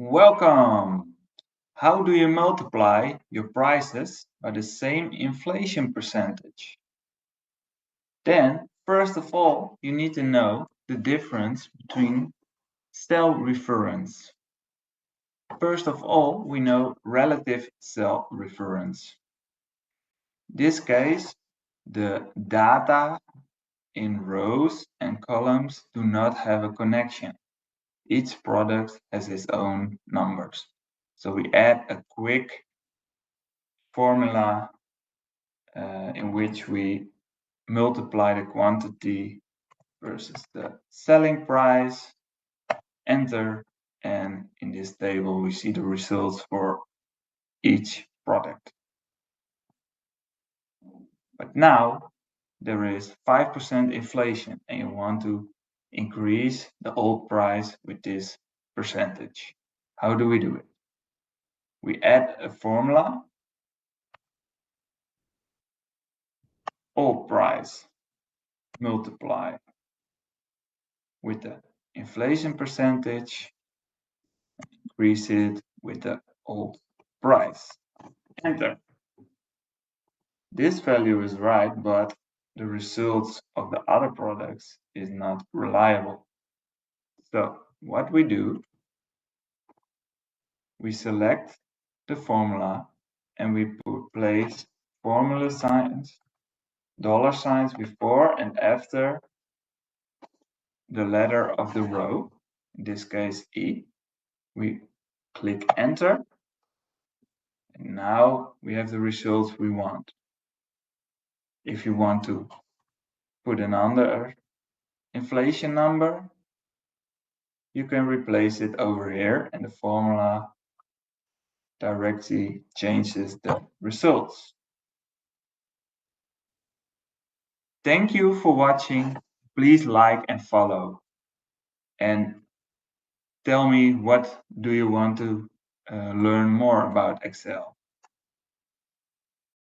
Welcome! How do you multiply your prices by the same inflation percentage? Then, first of all, you need to know the difference between cell reference. First of all, we know relative cell reference. In this case, the data in rows and columns do not have a connection. Each product has its own numbers. So we add a quick formula in which we multiply the quantity versus the selling price, enter, and in this table we see the results for each product. But now there is 5% inflation and you want to increase the old price with this percentage. How do we do it? We add a formula, old price multiply with the inflation percentage, increase it with the old price. Enter. This value is right, but the results of the other products is not reliable. So what we do, we select the formula and we place formula signs, dollar signs before and after the letter of the row, in this case E. We click enter, and now we have the results we want. If you want to put another inflation number, you can replace it over here and the formula directly changes the results. Thank you for watching. Please like and follow. And tell me, what do you want to learn more about Excel?